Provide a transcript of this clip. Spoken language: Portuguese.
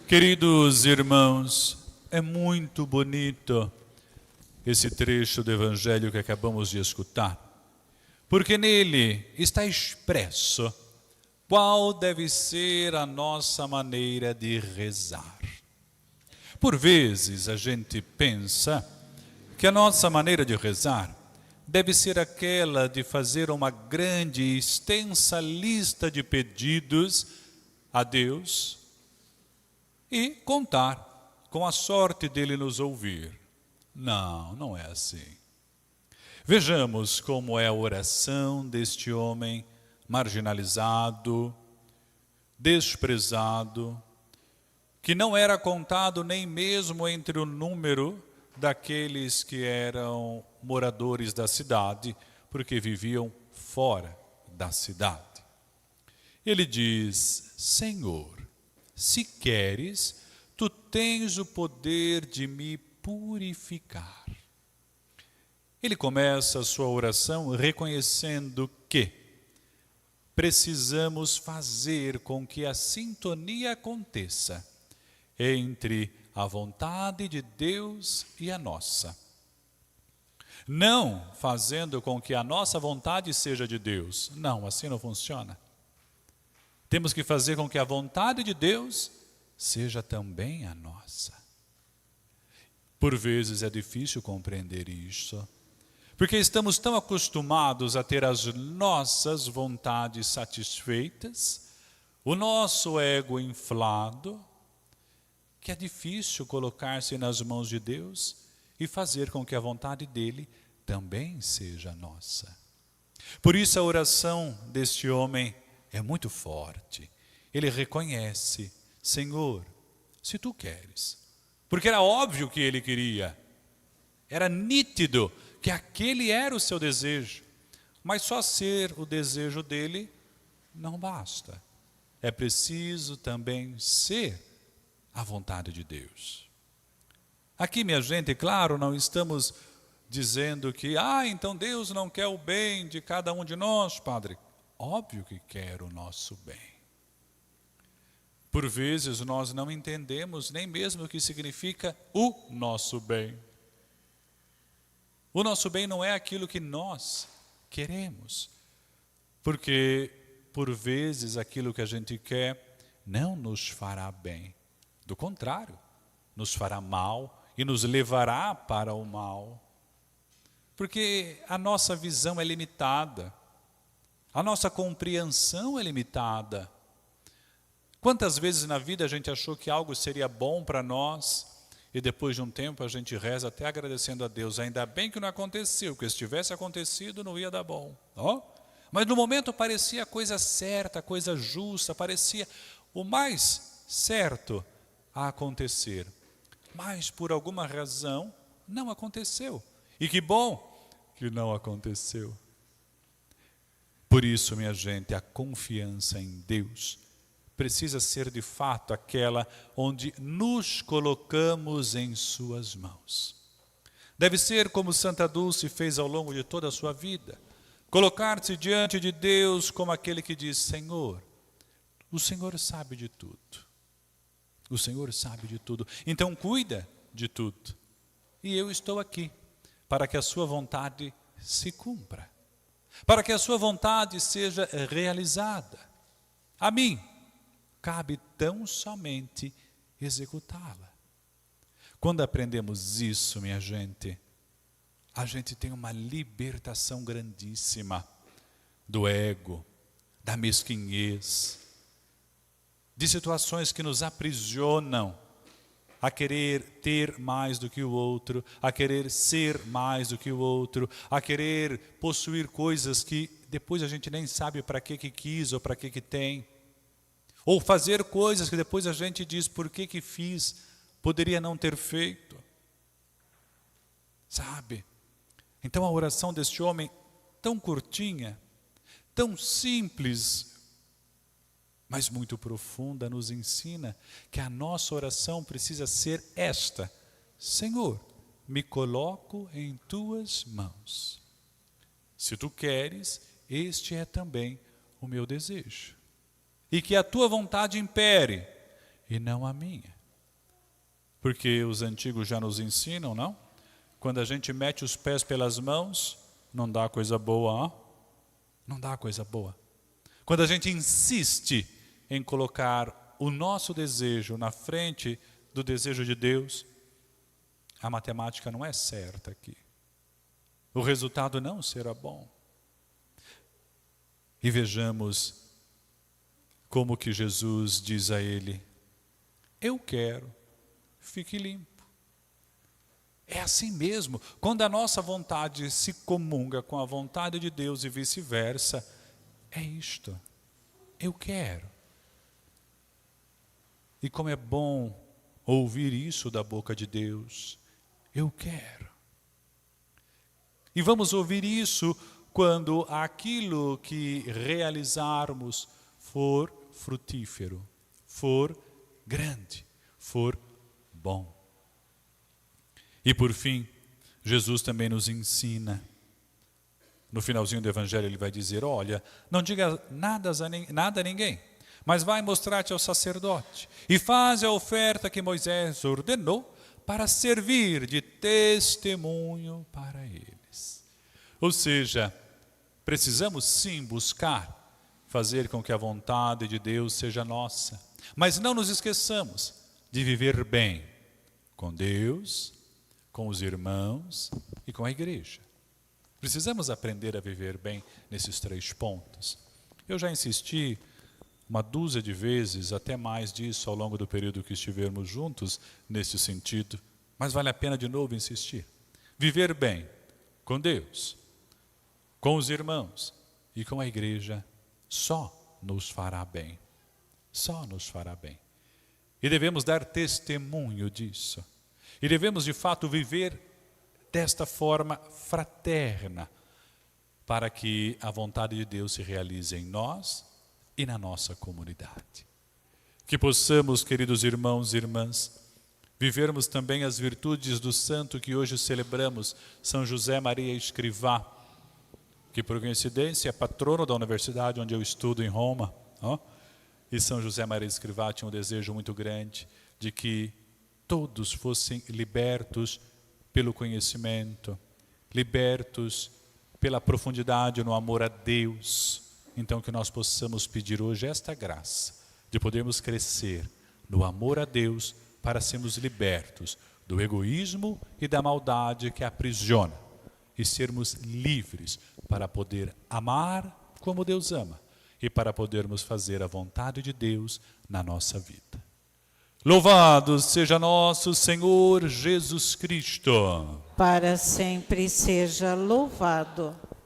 Queridos irmãos, é muito bonito esse trecho do Evangelho que acabamos de escutar, porque nele está expresso qual deve ser a nossa maneira de rezar. Por vezes a gente pensa que a nossa maneira de rezar deve ser aquela de fazer uma grande e extensa lista de pedidos a Deus e contar com a sorte dele nos ouvir. Não, não é assim. Vejamos como é a oração deste homem marginalizado, desprezado, que não era contado nem mesmo entre o número daqueles que eram moradores da cidade, porque viviam fora da cidade. Ele diz: Senhor, se queres, tu tens o poder de me purificar. Ele começa a sua oração reconhecendo que precisamos fazer com que a sintonia aconteça entre a vontade de Deus e a nossa. Não fazendo com que a nossa vontade seja de Deus. Não, assim não funciona. Temos que fazer com que a vontade de Deus seja também a nossa. Por vezes é difícil compreender isso, porque estamos tão acostumados a ter as nossas vontades satisfeitas, o nosso ego inflado, que é difícil colocar-se nas mãos de Deus e fazer com que a vontade dele também seja nossa. Por isso a oração deste homem é muito forte. Ele reconhece: Senhor, se tu queres. Porque era óbvio que ele queria. Era nítido que aquele era o seu desejo. Mas só ser o desejo dele não basta. É preciso também ser a vontade de Deus. Aqui, minha gente, claro, não estamos dizendo que, então Deus não quer o bem de cada um de nós, padre. Óbvio que quer o nosso bem. Por vezes nós não entendemos nem mesmo o que significa o nosso bem. O nosso bem não é aquilo que nós queremos. Porque, por vezes, aquilo que a gente quer não nos fará bem. Do contrário, nos fará mal e nos levará para o mal. Porque a nossa visão é limitada. A nossa compreensão é limitada. Quantas vezes na vida a gente achou que algo seria bom para nós e depois de um tempo a gente reza até agradecendo a Deus. Ainda bem que não aconteceu, porque se tivesse acontecido não ia dar bom. Mas no momento parecia a coisa certa, a coisa justa, parecia o mais certo a acontecer. Mas por alguma razão não aconteceu. E que bom que não aconteceu. Por isso, minha gente, a confiança em Deus precisa ser de fato aquela onde nos colocamos em suas mãos. Deve ser como Santa Dulce fez ao longo de toda a sua vida. Colocar-se diante de Deus como aquele que diz: Senhor, o Senhor sabe de tudo. O Senhor sabe de tudo. Então cuida de tudo. E eu estou aqui para que a sua vontade se cumpra. Para que a sua vontade seja realizada. A mim cabe tão somente executá-la. Quando aprendemos isso, minha gente, a gente tem uma libertação grandíssima do ego, da mesquinhez, de situações que nos aprisionam a querer ter mais do que o outro, a querer ser mais do que o outro, a querer possuir coisas que depois a gente nem sabe para que quis ou para que tem. Ou fazer coisas que depois a gente diz: por que fiz? Poderia não ter feito. Sabe? Então a oração deste homem, tão curtinha, tão simples, mas muito profunda, nos ensina que a nossa oração precisa ser esta: Senhor, me coloco em tuas mãos. Se tu queres, este é também o meu desejo. E que a tua vontade impere, e não a minha. Porque os antigos já nos ensinam, não? Quando a gente mete os pés pelas mãos, não dá coisa boa, ó. Não dá coisa boa. Quando a gente insiste em colocar o nosso desejo na frente do desejo de Deus, a matemática não é certa aqui. O resultado não será bom. E vejamos como que Jesus diz a ele: eu quero, fique limpo. É assim mesmo. Quando a nossa vontade se comunga com a vontade de Deus e vice-versa, é isto. Eu quero. E como é bom ouvir isso da boca de Deus. Eu quero. E vamos ouvir isso quando aquilo que realizarmos for frutífero, for grande, for bom. E por fim, Jesus também nos ensina. No finalzinho do Evangelho ele vai dizer: olha, não diga nada a ninguém, mas vai mostrar-te ao sacerdote e faz a oferta que Moisés ordenou para servir de testemunho para eles. Ou seja, precisamos sim buscar fazer com que a vontade de Deus seja nossa, mas não nos esqueçamos de viver bem com Deus, com os irmãos e com a igreja. Precisamos aprender a viver bem nesses 3 pontos. Eu já insisti uma dúzia de vezes, até mais disso, ao longo do período que estivermos juntos, nesse sentido, mas vale a pena de novo insistir. Viver bem com Deus, com os irmãos e com a igreja só nos fará bem. Só nos fará bem. E devemos dar testemunho disso. E devemos de fato viver desta forma fraterna, para que a vontade de Deus se realize em nós e na nossa comunidade. Que possamos, queridos irmãos e irmãs, vivermos também as virtudes do santo que hoje celebramos, São José Maria Escrivá, que por coincidência é patrono da universidade onde eu estudo em Roma. E São José Maria Escrivá tinha um desejo muito grande de que todos fossem libertos pelo conhecimento, libertos pela profundidade no amor a Deus. Então que nós possamos pedir hoje esta graça de podermos crescer no amor a Deus para sermos libertos do egoísmo e da maldade que aprisiona e sermos livres para poder amar como Deus ama e para podermos fazer a vontade de Deus na nossa vida. Louvado seja nosso Senhor Jesus Cristo. Para sempre seja louvado.